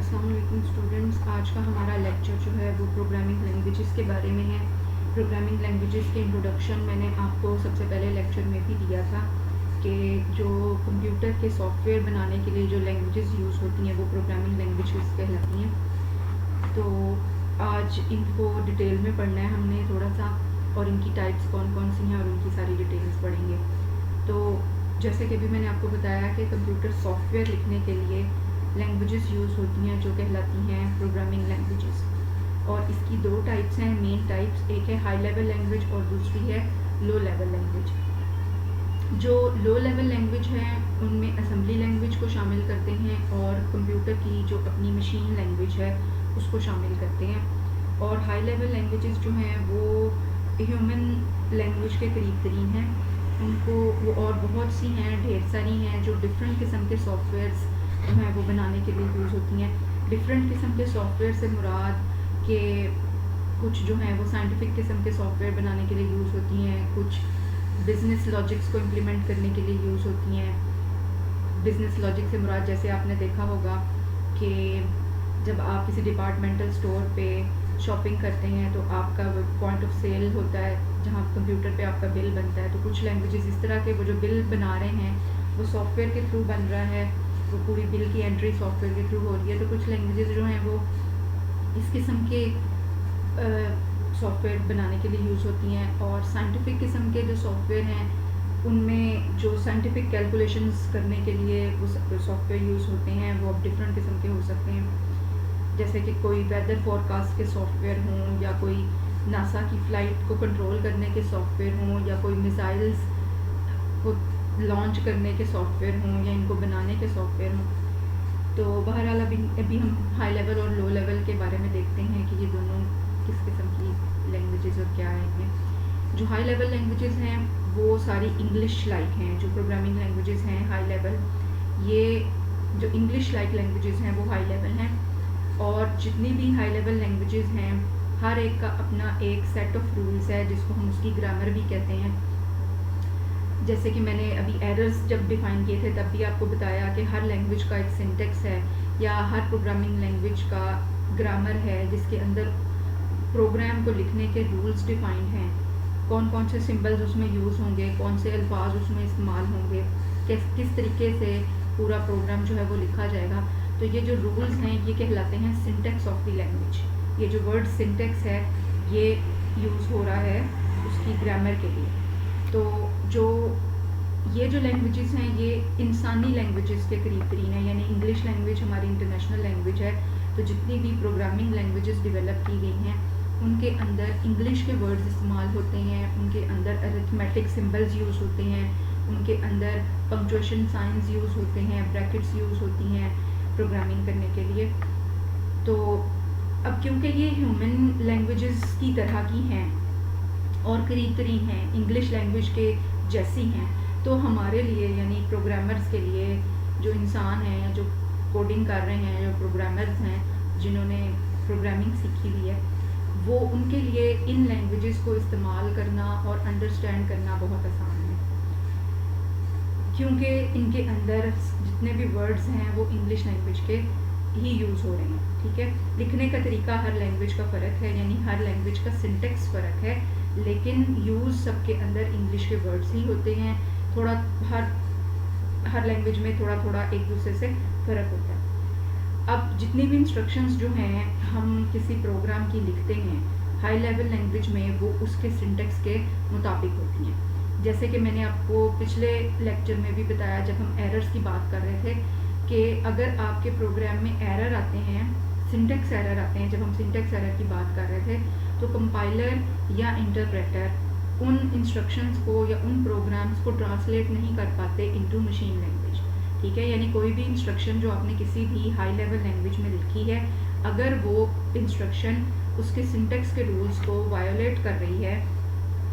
السلام علیکم اسٹوڈنٹس. آج کا ہمارا لیکچر جو ہے وہ پروگرامنگ لینگویجز کے بارے میں ہے. پروگرامنگ لینگویجز کے انٹروڈکشن میں نے آپ کو سب سے پہلے لیکچر میں بھی دیا تھا کہ جو کمپیوٹر کے سافٹ ویئر بنانے کے لیے جو لینگویجز یوز ہوتی ہیں وہ پروگرامنگ لینگویجز کہلاتی ہیں. تو آج ان کو ڈیٹیل میں پڑھنا ہے ہم نے تھوڑا سا، اور ان کی ٹائپس کون کون سی ہیں اور ان کی ساری ڈیٹیلز پڑھیں گے. تو جیسے کہ ابھی میں نے آپ کو بتایا کہ کمپیوٹر سافٹ ویئر لکھنے کے لیے لینگویجز یوز ہوتی ہیں جو کہلاتی ہیں پروگرامنگ لینگویجز. اور اس کی دو ٹائپس ہیں، مین ٹائپس. ایک ہے ہائی لیول لینگویج اور دوسری ہے لو لیول لینگویج. جو لو لیول لینگویج ہیں ان میں اسمبلی لینگویج کو شامل کرتے ہیں اور کمپیوٹر کی جو اپنی مشین لینگویج ہے اس کو شامل کرتے ہیں. اور ہائی لیول لینگویجز جو ہیں وہ ہیومن لینگویج کے قریب ترین ہیں. ان کو وہ اور بہت سی ہیں، ڈھیر ساری ہیں جو ڈفرینٹ قسم کے سافٹ ویئرس جو ہیں وہ بنانے کے لیے یوز ہوتی ہیں. ڈفرینٹ قسم کے سافٹ ویئر سے مراد کہ کچھ جو ہیں وہ سائنٹیفک قسم کے سافٹ ویئر بنانے کے لیے یوز ہوتی ہیں، کچھ بزنس لاجکس کو امپلیمنٹ کرنے کے لیے یوز ہوتی ہیں. بزنس لاجک سے مراد جیسے آپ نے دیکھا ہوگا کہ جب آپ کسی ڈپارٹمنٹل اسٹور پہ شاپنگ کرتے ہیں تو آپ کا پوائنٹ آف سیل ہوتا ہے جہاں کمپیوٹر پہ آپ کا بل بنتا ہے. تو کچھ لینگویجز اس طرح کے وہ جو بل بنا رہے ہیں وہ سافٹ ویئر کے تھرو بن رہا ہے، وہ پوری بل کی انٹری سافٹ ویئر کے تھرو ہو رہی ہے. تو کچھ لینگویجز جو ہیں وہ اس قسم کے سافٹ ویئر بنانے کے لیے یوز ہوتی ہیں. اور سائنٹیفک قسم کے جو سافٹ ویئر ہیں ان میں جو سائنٹیفک کیلکولیشنز کرنے کے لیے وہ سافٹ ویئر یوز ہوتے ہیں وہ اب ڈفرینٹ قسم کے ہو سکتے ہیں. جیسے کہ کوئی ویدر فور کاسٹ کے سافٹ ویئر ہوں، یا کوئی ناسا کی فلائٹ کو کنٹرول کرنے کے سافٹ ویئر ہوں، یا کوئی میزائلز کو لانچ کرنے کے سافٹ ویئر ہوں، یا ان کو بنانے کے سافٹ ویئر ہوں. تو بہرحال ابھی ہم ہائی لیول اور لو لیول کے بارے میں دیکھتے ہیں کہ یہ دونوں کس قسم کی لینگویجز اور کیا ہیں. میں جو ہائی لیول لینگویجز ہیں وہ ساری انگلش لائک ہیں. جو پروگرامنگ لینگویجز ہیں ہائی لیول، یہ جو انگلش لائک لینگویجز ہیں وہ ہائی لیول ہیں. اور جتنی بھی ہائی لیول لینگویجز ہیں ہر ایک کا اپنا ایک سیٹ آف رولز ہے جس کو ہم اس کی گرامر بھی کہتے ہیں. جیسے کہ میں نے ابھی ایررز جب ڈیفائن کیے تھے تب بھی آپ کو بتایا کہ ہر لینگویج کا ایک سنٹیکس ہے، یا ہر پروگرامنگ لینگویج کا گرامر ہے جس کے اندر پروگرام کو لکھنے کے رولز ڈیفائنڈ ہیں. کون کون سے سمبلز اس میں یوز ہوں گے، کون سے الفاظ اس میں استعمال ہوں گے، کس طریقے سے پورا پروگرام جو ہے وہ لکھا جائے گا. تو یہ جو رولز ہیں یہ کہلاتے ہیں سنٹیکس آف دی لینگویج. یہ جو ورڈ سنٹیکس ہے یہ یوز ہو رہا ہے اس کی گرامر کے لیے. تو یہ جو لینگویجز ہیں یہ انسانی لینگویجز کے قریب ترین ہیں. یعنی انگلش لینگویج ہماری انٹرنیشنل لینگویج ہے. تو جتنی بھی پروگرامنگ لینگویجز ڈیولپ کی گئی ہیں ان کے اندر انگلش کے ورڈز استعمال ہوتے ہیں، ان کے اندر ارتھمیٹک سمبلز یوز ہوتے ہیں، ان کے اندر پنکچویشن سائنز یوز ہوتے ہیں، بریکٹس یوز ہوتی ہیں پروگرامنگ کرنے کے لیے. تو اب کیونکہ یہ ہیومن لینگویجز کی طرح کی ہیں اور قریب ترین ہیں، انگلش لینگویج کے جیسی ہیں، تو ہمارے لیے یعنی پروگرامرز کے لیے، جو انسان ہیں جو کوڈنگ کر رہے ہیں، جو پروگرامرز ہیں جنہوں نے پروگرامنگ سیکھی ہوئی ہے، وہ ان کے لیے ان لینگویجز کو استعمال کرنا اور انڈرسٹینڈ کرنا بہت آسان ہے، کیونکہ ان کے اندر جتنے بھی ورڈز ہیں وہ انگلش لینگویج کے ہی یوز ہو رہے ہیں. ٹھیک ہے، لکھنے کا طریقہ ہر لینگویج کا فرق ہے، یعنی ہر لینگویج کا سنٹیکس فرق ہے، لیکن یوز سب کے اندر انگلش کے ورڈز ہی ہوتے ہیں. تھوڑا ہر لینگویج میں تھوڑا تھوڑا ایک دوسرے سے فرق ہوتا ہے. اب جتنی بھی انسٹرکشنز جو ہیں ہم کسی پروگرام کی لکھتے ہیں ہائی لیول لینگویج میں وہ اس کے سنٹیکس کے مطابق ہوتی ہیں. جیسے کہ میں نے آپ کو پچھلے لیکچر میں بھی بتایا جب ہم ایررز کی بات کر رہے تھے کہ اگر آپ کے پروگرام میں ایرر آتے ہیں، سنٹیکس ایرر آتے ہیں، جب ہم سنٹیکس ایرر کی بات کر رہے تھے تو کمپائلر یا انٹرپریٹر ان انسٹرکشنز کو یا ان پروگرامز کو ٹرانسلیٹ نہیں کر پاتے انٹو مشین لینگویج. ٹھیک ہے، یعنی کوئی بھی انسٹرکشن جو آپ نے کسی بھی ہائی لیول لینگویج میں لکھی ہے، اگر وہ انسٹرکشن اس کے سنٹیکس کے رولز کو وائولیٹ کر رہی ہے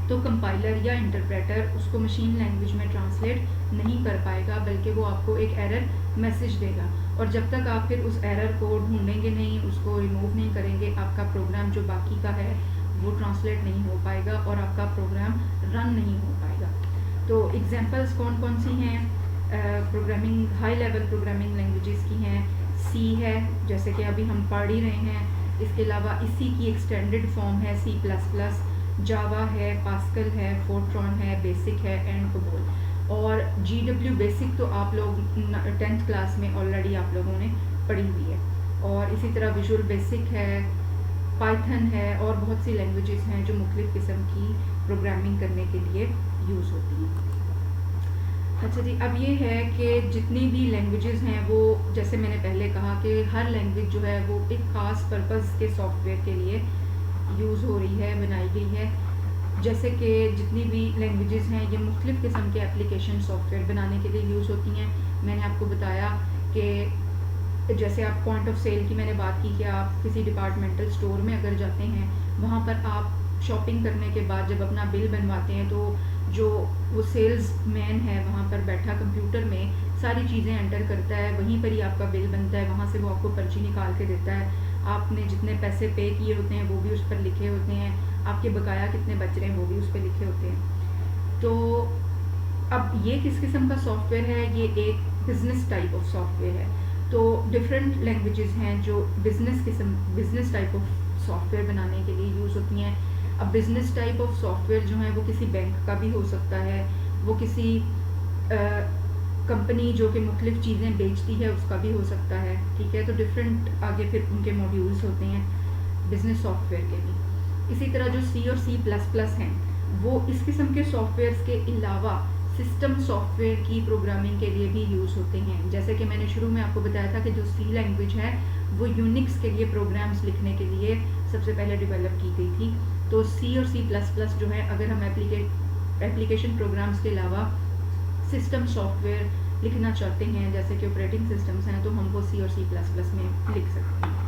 تو کمپائلر یا انٹرپریٹر اس کو مشین لینگویج میں ٹرانسلیٹ نہیں کر پائے گا، بلکہ وہ آپ کو ایک ایرر میسج دے گا. اور جب تک آپ پھر اس ایرر کو ڈھونڈیں گے نہیں، اس کو ریموو نہیں کریں گے، آپ کا پروگرام جو باقی کا ہے وہ ٹرانسلیٹ نہیں ہو پائے گا اور آپ کا پروگرام رن نہیں ہو پائے گا. تو ایگزامپلس کون کون سی ہیں programming high level programming languages کی ہیں؟ سی ہے جیسے کہ ابھی ہم پڑھ ہی رہے ہیں. اس کے علاوہ اسی کی ایکسٹینڈڈ فارم ہے سی پلس پلس, جاوا ہے, پاسکل ہے, فورٹران ہے, بیسک ہے, اینڈ کوبول. اور جی ڈبلیو بیسک تو آپ لوگ 10th کلاس میں آلریڈی آپ لوگوں نے پڑھی ہوئی ہے. اور اسی طرح ویژول بیسک ہے, پائتھن ہے, اور بہت سی لینگویجز ہیں جو مختلف قسم کی پروگرامنگ کرنے کے لیے یوز ہوتی ہیں. اچھا جی, اب یہ ہے کہ جتنی بھی لینگویجز ہیں وہ جیسے میں نے پہلے کہا کہ ہر لینگویج جو ہے وہ ایک خاص پرپز کے سافٹ ویئر کے لیے یوز ہو رہی ہے, بنائی گئی ہے. جیسے کہ جتنی بھی لینگویجز ہیں یہ مختلف قسم کے اپلیکیشن سافٹ ویئر بنانے کے لیے یوز ہوتی ہیں. میں نے آپ کو بتایا کہ جیسے آپ پوائنٹ آف سیل کی میں نے بات کی کہ آپ کسی ڈپارٹمنٹل اسٹور میں اگر جاتے ہیں, وہاں پر آپ شاپنگ کرنے کے بعد جب اپنا بل بنواتے ہیں تو جو وہ سیلز مین ہے وہاں پر بیٹھا کمپیوٹر میں ساری چیزیں انٹر کرتا ہے, وہیں پر ہی آپ کا بل بنتا ہے, وہاں سے وہ آپ کو پرچی نکال کے دیتا ہے. آپ نے جتنے پیسے پے کیے ہوتے ہیں وہ بھی اس پر لکھے ہوتے ہیں, آپ کے بقایا کتنے بچ رہے ہیں وہ بھی اس پہ لکھے ہوتے ہیں. تو اب یہ کس قسم کا سافٹ ویئر ہے؟ یہ ایک business type of soft where ہے. تو ڈفرینٹ لینگویجز ہیں جو business type of soft where بنانے کے لیے یوز ہوتی ہیں. اب business type of soft where جو ہیں وہ کسی بینک کا بھی ہو سکتا ہے, وہ کسی کمپنی جو کہ مختلف چیزیں بیچتی ہے اس کا بھی ہو سکتا ہے. ٹھیک ہے, تو ڈفرینٹ آگے پھر ان کے ماڈیولس ہوتے ہیں بزنس سافٹ ویئر کے بھی. اسی طرح جو سی اور سی پلس پلس ہیں وہ اس قسم کے سافٹ ویئرس کے علاوہ سسٹم سافٹ ویئر کی پروگرامنگ کے لیے بھی یوز ہوتے ہیں. جیسے کہ میں نے شروع میں آپ کو بتایا تھا کہ جو سی لینگویج ہے وہ یونکس کے لیے پروگرامز لکھنے کے لیے سب سے پہلے ڈیولپ کی گئی تھی. تو سی اور سی پلس پلس جو ہے اگر ہم ایپلیکیشن پروگرامز کے علاوہ سسٹم سافٹ ویئر لکھنا چاہتے ہیں جیسے کہ آپریٹنگ سسٹمز ہیں تو ہم وہ سی اور سی پلس پلس میں لکھ سکتے ہیں.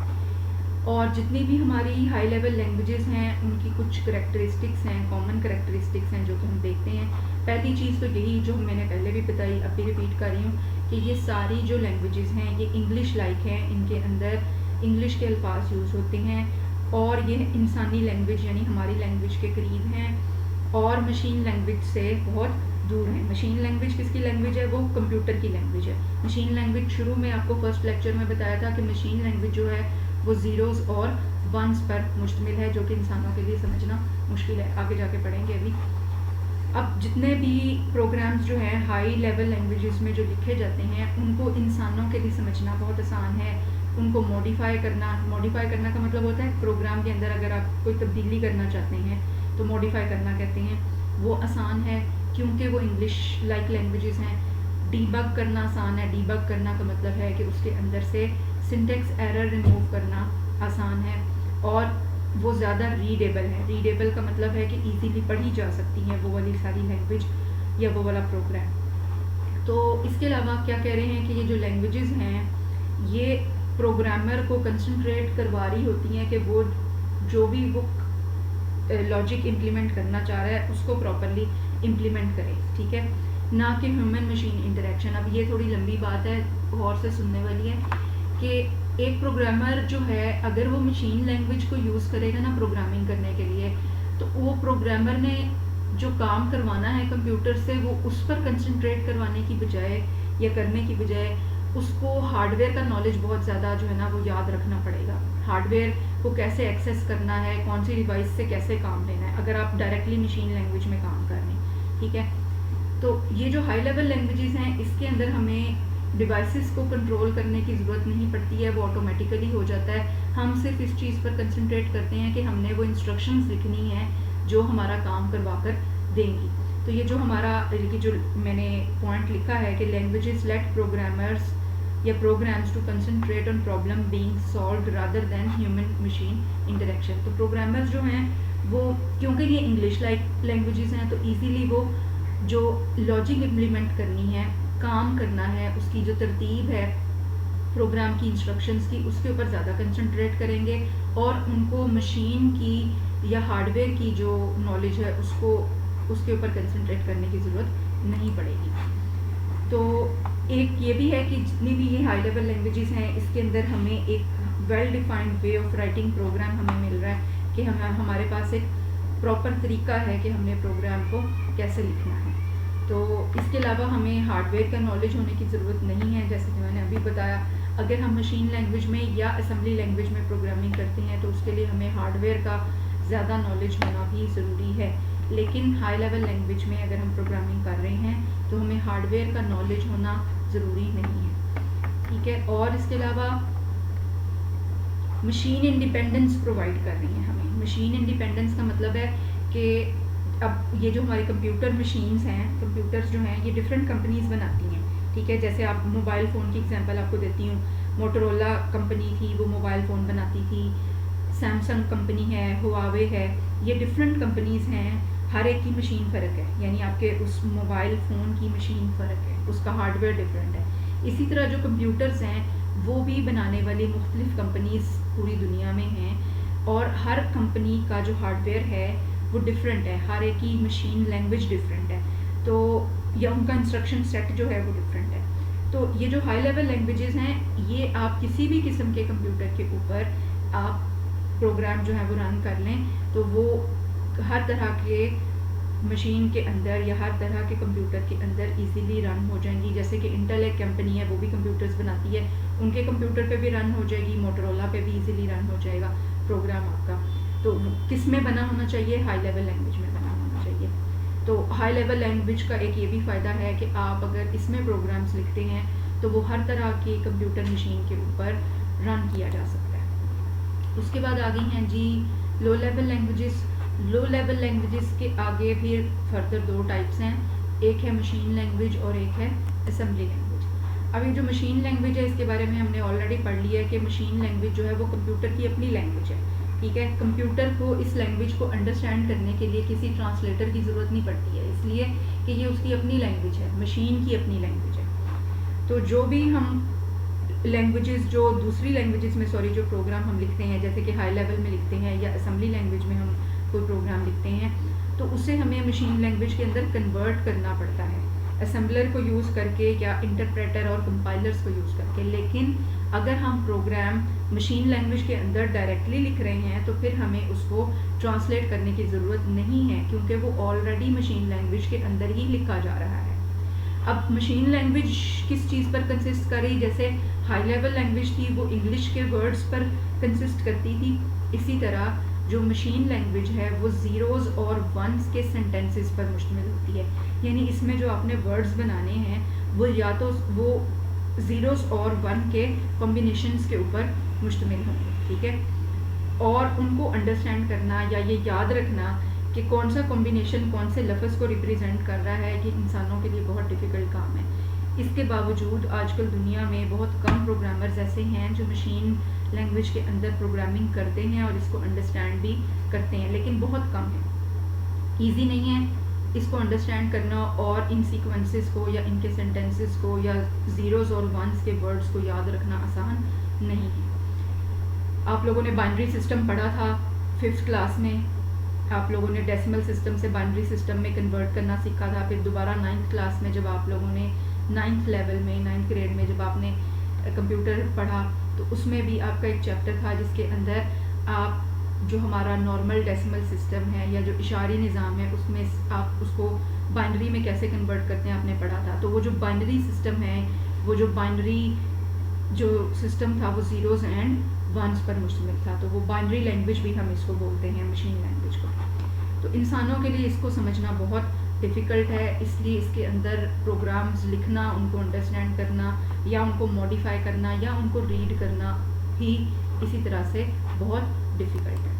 اور جتنی بھی ہماری ہائی لیول لینگویجز ہیں ان کی کچھ کریکٹرسٹکس ہیں, کامن کریکٹرسٹکس ہیں جو کہ ہم دیکھتے ہیں. پہلی چیز تو یہی جو میں نے پہلے بھی بتائی, اب بھی ریپیٹ کر رہی ہوں کہ یہ ساری جو لینگویجز ہیں یہ انگلش لائک ہیں, ان کے اندر انگلش کے الفاظ یوز ہوتے ہیں اور یہ انسانی لینگویج یعنی ہماری لینگویج کے قریب ہیں اور مشین لینگویج سے بہت دور ہیں. مشین لینگویج کس کی لینگویج ہے؟ وہ کمپیوٹر کی لینگویج ہے. مشین لینگویج شروع میں آپ کو فرسٹ لیکچر میں بتایا تھا کہ مشین لینگویج جو ہے وہ زیروز اور ونس پر مشتمل ہے جو کہ انسانوں کے لیے سمجھنا مشکل ہے. آگے جا کے پڑھیں گے ابھی. اب جتنے بھی پروگرامز جو ہیں ہائی لیول لینگویجز میں جو لکھے جاتے ہیں ان کو انسانوں کے لیے سمجھنا بہت آسان ہے. ان کو موڈیفائی کرنا کا مطلب ہوتا ہے پروگرام کے اندر اگر آپ کوئی تبدیلی کرنا چاہتے ہیں تو موڈیفائی کرنا کہتے ہیں. وہ آسان ہے کیونکہ وہ انگلش لائک لینگویجز ہیں. ڈی بگ کرنا آسان ہے. ڈی بگ کرنا کا مطلب ہے کہ اس کے اندر سے سنٹیکس ایرر ریموو کرنا آسان ہے اور وہ زیادہ ریڈیبل ہے. ریڈیبل کا مطلب ہے کہ ایزیلی پڑھی جا سکتی ہیں وہ والی ساری لینگویج یا وہ والا پروگرام. تو اس کے علاوہ کیا کہہ رہے ہیں کہ یہ جو لینگویجز ہیں یہ پروگرامر کو کنسنٹریٹ کروا رہی ہوتی ہیں کہ وہ جو بھی وہ لاجک امپلیمنٹ کرنا چاہ رہا ہے اس کو پراپرلی امپلیمنٹ کرے. ٹھیک ہے, نہ کہ ہیومن مشین انٹریکشن. اب یہ تھوڑی لمبی بات ہے, غور سے سننے والی ہے کہ ایک پروگرامر جو ہے اگر وہ مشین لینگویج کو یوز کرے گا نا پروگرامنگ کرنے کے لیے تو وہ پروگرامر نے جو کام کروانا ہے کمپیوٹر سے وہ اس پر کنسنٹریٹ کروانے کی بجائے یا کرنے کی بجائے اس کو ہارڈ ویئر کا نالج بہت زیادہ جو ہے نا وہ یاد رکھنا پڑے گا. ہارڈ ویئر کو کیسے ایکسیس کرنا ہے, کون سی ڈیوائس سے کیسے کام لینا ہے اگر آپ ڈائریکٹلی مشین لینگویج میں کام کر رہے ہیں. ٹھیک ہے, تو یہ جو ہائی لیول لینگویجز ہیں اس کے اندر ہمیں ڈیوائسز کو کنٹرول کرنے کی ضرورت نہیں پڑتی ہے, وہ آٹومیٹیکلی ہو جاتا ہے. ہم صرف اس چیز پر کنسنٹریٹ کرتے ہیں کہ ہم نے وہ انسٹرکشنز لکھنی ہیں جو ہمارا کام کروا کر دیں گی. تو یہ جو ہمارا جو میں نے پوائنٹ لکھا ہے کہ لینگویجز لیٹ پروگرامرز یا programs to concentrate on problem being solved rather than human machine interaction. تو پروگرامرز جو ہیں وہ کیونکہ یہ انگلش لائک لینگویجز ہیں تو ایزیلی وہ جو لاجک امپلیمنٹ کرنی ہے, کام کرنا ہے, اس کی جو ترتیب ہے پروگرام کی انسٹرکشنز کی اس کے اوپر زیادہ کنسنٹریٹ کریں گے اور ان کو مشین کی یا ہارڈ ویئر کی جو نالج ہے اس کے اوپر کنسنٹریٹ کرنے کی ضرورت نہیں پڑے گی. تو ایک یہ بھی ہے کہ جتنی بھی یہ ہائی لیول لینگویجز ہیں اس کے اندر ہمیں ایک well defined way of writing program ہمیں مل رہا ہے کہ ہمارے پاس ایک پراپر طریقہ ہے کہ ہم نے پروگرام کو کیسے لکھنا ہے. تو اس کے علاوہ ہمیں ہارڈ ویئر کا نالج ہونے کی ضرورت نہیں ہے جیسے کہ میں نے ابھی بتایا. اگر ہم مشین لینگویج میں یا اسمبلی لینگویج میں پروگرامنگ کرتے ہیں تو اس کے لیے ہمیں ہارڈ ویئر کا زیادہ نالج ہونا بھی ضروری ہے. لیکن ہائی لیول لینگویج میں اگر ہم پروگرامنگ کر رہے ہیں تو ہمیں ہارڈ ویئر کا نالج ہونا ضروری نہیں ہے. ٹھیک ہے. اور اس کے علاوہ مشین انڈیپینڈنس پرووائڈ کر رہی ہیں ہمیں. مشین انڈیپینڈنس کا مطلب ہے کہ اب یہ جو ہمارے کمپیوٹر مشینز ہیں, کمپیوٹرز جو ہیں یہ ڈفرینٹ کمپنیز بناتی ہیں. ٹھیک ہے. جیسے آپ موبائل فون کی ایگزامپل آپ کو دیتی ہوں. موٹورولا کمپنی تھی, وہ موبائل فون بناتی تھی. سیمسنگ کمپنی ہے, ہواوے ہے. یہ ڈفرینٹ کمپنیز ہیں. ہر ایک کی مشین فرق ہے, یعنی آپ کے اس موبائل فون کی مشین فرق ہے, اس کا ہارڈ ویئر ڈفرینٹ ہے. اسی طرح جو کمپیوٹرز ہیں وہ بھی بنانے والی مختلف کمپنیز پوری دنیا میں ہیں, اور ہر کمپنی کا جو ہارڈ ویئر ہے وہ ڈفرینٹ ہے. ہر ایک کی مشین لینگویج ڈفرینٹ ہے, تو یا ان کا انسٹرکشن سیٹ جو ہے وہ ڈفرینٹ ہے. تو یہ جو ہائی لیول لینگویجز ہیں یہ آپ کسی بھی قسم کے کمپیوٹر کے اوپر آپ پروگرام جو ہے وہ رن کر لیں تو وہ ہر طرح کے مشین کے اندر یا ہر طرح کے کمپیوٹر کے اندر ایزیلی رن ہو جائیں گی. جیسے کہ انٹل ایک کمپنی ہے, وہ بھی کمپیوٹرز بناتی ہے, ان کے کمپیوٹر پہ بھی رن ہو جائے گی. موٹورولا پہ بھی ایزیلی رن ہو جائے گا پروگرام آپ کا. تو کس میں بنا ہونا چاہیے؟ ہائی لیول لینگویج میں بنا ہونا چاہیے. تو ہائی لیول لینگویج کا ایک یہ بھی فائدہ ہے کہ آپ اگر اس میں پروگرامز لکھتے ہیں تو وہ ہر طرح کی کمپیوٹر مشین کے اوپر رن کیا جا سکتا ہے. اس کے بعد آگے ہیں جی low level languages. Low level languages کے آگے پھر فردر دو ٹائپس ہیں, ایک ہے مشین لینگویج اور ایک ہے اسمبلی لینگویج. اب یہ جو مشین لینگویج ہے اس کے بارے میں ہم نے آلریڈی پڑھ لیا ہے کہ مشین لینگویج جو ہے وہ کمپیوٹر کی اپنی لینگویج ہے. ٹھیک ہے. کمپیوٹر کو اس لینگویج کو انڈرسٹینڈ کرنے کے لیے کسی ٹرانسلیٹر کی ضرورت نہیں پڑتی ہے, اس لیے کہ یہ اس کی اپنی لینگویج ہے, مشین کی اپنی لینگویج ہے. تو جو بھی ہم لینگویجز جو دوسری لینگویجز میں جو پروگرام ہم لکھتے ہیں, جیسے کہ ہائی لیول میں لکھتے ہیں یا اسمبلی لینگویج میں ہم کوئی پروگرام لکھتے ہیں, تو اسے ہمیں مشین لینگویج کے اندر کنورٹ کرنا پڑتا ہے اسمبلر کو یوز کر کے یا انٹرپریٹر اور کمپائلرز کو یوز کر کے. لیکن اگر ہم پروگرام مشین لینگویج کے اندر ڈائریکٹلی لکھ رہے ہیں تو پھر ہمیں اس کو ٹرانسلیٹ کرنے کی ضرورت نہیں ہے, کیونکہ وہ آلریڈی مشین لینگویج کے اندر ہی لکھا جا رہا ہے. اب مشین لینگویج کس چیز پر کنسسٹ کر رہی؟ جیسے ہائی لیول لینگویج تھی وہ انگلش کے ورڈز پر کنسسٹ کرتی تھی, اسی طرح جو مشین لینگویج ہے وہ زیروز اور ونز کے سینٹینسز پر مشتمل ہوتی ہے. یعنی اس میں جو آپ نے ورڈز بنانے ہیں وہ یا تو وہ زیروز اور ون کے کمبینیشنز کے اوپر مشتمل ہوں گے. ٹھیک ہے. اور ان کو انڈرسٹینڈ کرنا یا یہ یاد رکھنا کہ کون سا کمبینیشن کون سے لفظ کو ریپریزنٹ کر رہا ہے, یہ انسانوں کے لیے بہت ڈیفیکلٹ کام ہے. اس کے باوجود آج کل دنیا میں بہت کم پروگرامرز ایسے ہیں جو مشین لینگویج کے اندر پروگرامنگ کرتے ہیں اور اس کو انڈرسٹینڈ بھی کرتے ہیں, لیکن بہت کم ہے. ایزی نہیں ہے اس کو انڈرسٹینڈ کرنا اور ان سیکوینسز کو یا ان کے سینٹینسز کو یا زیروز اور ونز کے ورڈز کو یاد رکھنا آسان نہیں ہے. آپ لوگوں نے بائنری سسٹم پڑھا تھا 5th کلاس میں, آپ لوگوں نے ڈیسیمل سسٹم سے بائنری سسٹم میں کنورٹ کرنا سیکھا تھا. پھر دوبارہ 9th کلاس میں جب آپ لوگوں نے 9th لیول میں 9th گریڈ میں جب آپ نے کمپیوٹر پڑھا تو اس میں بھی آپ کا ایک چیپٹر تھا جس کے اندر آپ جو ہمارا نارمل ڈیسیمل سسٹم ہے یا جو اشاری نظام ہے اس میں آپ اس کو بائنری میں کیسے کنورٹ کرتے ہیں آپ نے پڑھا تھا. تو وہ جو بائنری سسٹم ہے, وہ جو بائنری جو سسٹم تھا وہ زیروز اینڈ ونز پر مشتمل تھا. تو وہ بائنری لینگویج بھی ہم اس کو بولتے ہیں, مشین لینگویج کو. تو انسانوں کے لیے اس کو سمجھنا بہت ڈیفیکلٹ ہے, اس لیے اس کے اندر پروگرامز لکھنا, ان کو انڈرسٹینڈ کرنا یا ان کو موڈیفائی کرنا یا ان کو ریڈ کرنا بھی اسی طرح سے بہت ڈیفیکلٹ ہے.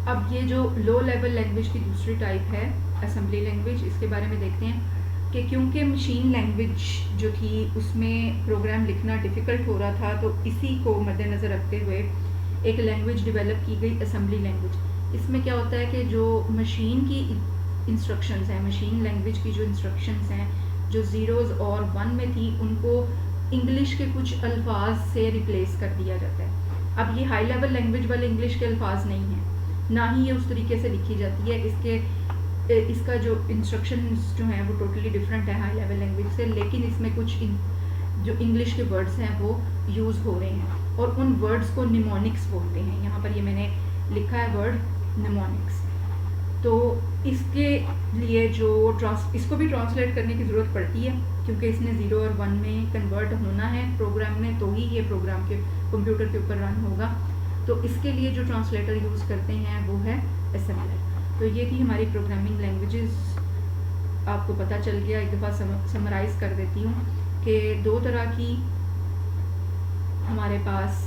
اب یہ جو لو لیول لینگویج کی دوسری ٹائپ ہے اسمبلی لینگویج, اس کے بارے میں دیکھتے ہیں کہ کیونکہ مشین لینگویج جو تھی اس میں پروگرام لکھنا ڈیفیکلٹ ہو رہا تھا, تو اسی کو مد نظر رکھتے ہوئے ایک لینگویج ڈیولپ کی گئی اسمبلی لینگویج. اس میں کیا ہوتا ہے کہ جو مشین کی انسٹرکشنز ہیں, مشین لینگویج کی جو انسٹرکشنز ہیں جو زیروز اور ون میں تھی ان کو انگلش کے کچھ الفاظ سے ریپلیس کر دیا جاتا ہے. اب یہ ہائی لیول لینگویج والے انگلش کے الفاظ نہیں ہیں, نہ ہی یہ اس طریقے سے لکھی جاتی ہے. اس کا جو انسٹرکشنز جو ہیں وہ ٹوٹلی ڈفرینٹ ہے ہائی لیول لینگویج سے, لیکن اس میں کچھ جو انگلش کے ورڈز ہیں وہ یوز ہو رہے ہیں اور ان ورڈز کو نیمونکس بولتے ہیں. یہاں پر یہ میں نے لکھا ہے ورڈ نیمونکس. تو اس کے لیے جو اس کو بھی ٹرانسلیٹ کرنے کی ضرورت پڑتی ہے کیونکہ اس نے 0 اور 1 میں کنورٹ ہونا ہے پروگرام میں، تو ہی یہ پروگرام کے کمپیوٹر کے اوپر رن ہوگا. تو اس کے لیے جو ٹرانسلیٹر یوز کرتے ہیں وہ ہے اسمبلر. تو یہ تھی ہماری پروگرامنگ لینگویجز. آپ کو پتہ چل گیا. ایک دفعہ سمرائز کر دیتی ہوں کہ 2 طرح کی ہمارے پاس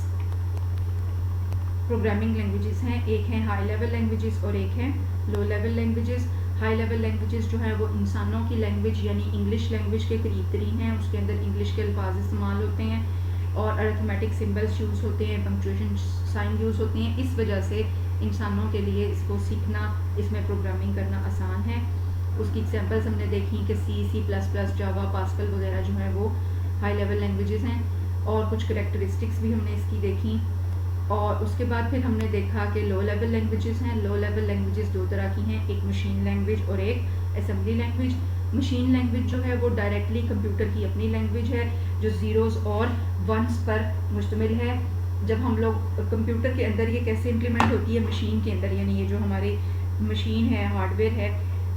پروگرامنگ لینگویجز ہیں. ایک ہیں ہائی لیول لینگویجز اور ایک ہیں لو level languages. High level languages جو ہیں وہ انسانوں کی لینگویج یعنی انگلش لینگویج کے قریب ترین ہیں. اس کے اندر انگلش کے الفاظ استعمال ہوتے ہیں اور ارتھمیٹک سمبلس یوز ہوتے ہیں، پنکچویشن سائن یوز ہوتے ہیں. اس وجہ سے انسانوں کے لیے اس کو سیکھنا، اس میں پروگرامنگ کرنا آسان ہے. اس کی ایگزامپلس ہم نے دیکھی کہ سی پلس پلس، جاوا، پاسکل وغیرہ جو ہیں وہ ہائی لیول لینگویجز ہیں. اور کچھ کریکٹرسٹکس بھی ہم نے اس کی دیکھی. اور اس کے بعد پھر ہم نے دیکھا کہ لو لیول لینگویجز ہیں. لو لیول لینگویجز 2 طرح کی ہیں، ایک مشین لینگویج اور ایک اسمبلی لینگویج. مشین لینگویج جو ہے وہ ڈائریکٹلی کمپیوٹر کی اپنی لینگویج ہے جو زیروز اور ونس پر مشتمل ہے. جب ہم لوگ کمپیوٹر کے اندر یہ کیسے امپلیمنٹ ہوتی ہے مشین کے اندر، یعنی یہ جو ہماری مشین ہے، ہارڈ ویئر ہے،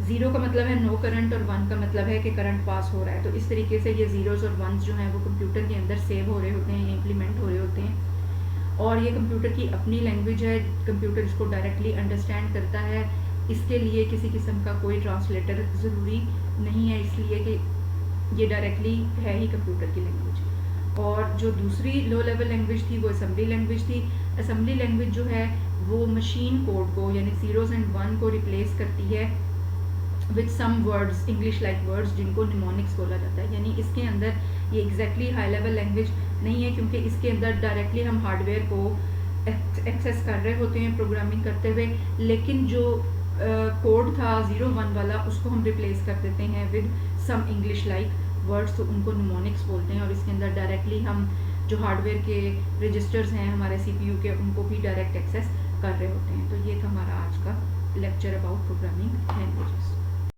0 کا مطلب ہے نو کرنٹ اور 1 کا مطلب ہے کہ کرنٹ پاس ہو رہا ہے. تو اس طریقے سے یہ زیروز اور ونس جو ہیں وہ کمپیوٹر کے اندر سیو ہو رہے ہوتے ہیں، امپلیمنٹ ہو رہے ہوتے ہیں. اور یہ کمپیوٹر کی اپنی لینگویج ہے. کمپیوٹر اس کو ڈائریکٹلی انڈرسٹینڈ کرتا ہے. اس کے لیے کسی قسم کا کوئی ٹرانسلیٹر ضروری نہیں ہے، اس لیے کہ یہ ڈائریکٹلی ہے ہی کمپیوٹر کی لینگویج. اور جو دوسری لو لیول لینگویج تھی وہ اسمبلی لینگویج تھی. اسمبلی لینگویج جو ہے وہ مشین کوڈ کو یعنی زیروز اینڈ 1 کو ریپلیس کرتی ہے with some words, English like words جن کو نیمونکس بولا جاتا ہے. یعنی اس کے اندر یہ ایگزیکٹلی ہائی لیول لینگویج نہیں ہے کیونکہ اس کے اندر ڈائریکٹلی ہم ہارڈ ویئر کو ایکسیس کر رہے ہوتے ہیں پروگرامنگ کرتے ہوئے، لیکن جو کوڈ تھا 0 1 والا اس کو ہم ریپلیس کر دیتے ہیں with some English like words, تو ان کو نیمونکس بولتے ہیں. اور اس کے اندر ڈائریکٹلی ہم جو ہارڈ ویئر کے رجسٹرز ہیں ہمارے سی پی یو کے ان کو بھی ڈائریکٹ ایکسیس کر رہے ہوتے ہیں. تو یہ تھا ہمارا آج کا لیکچر اباؤٹ پروگرامنگ لینگویجز.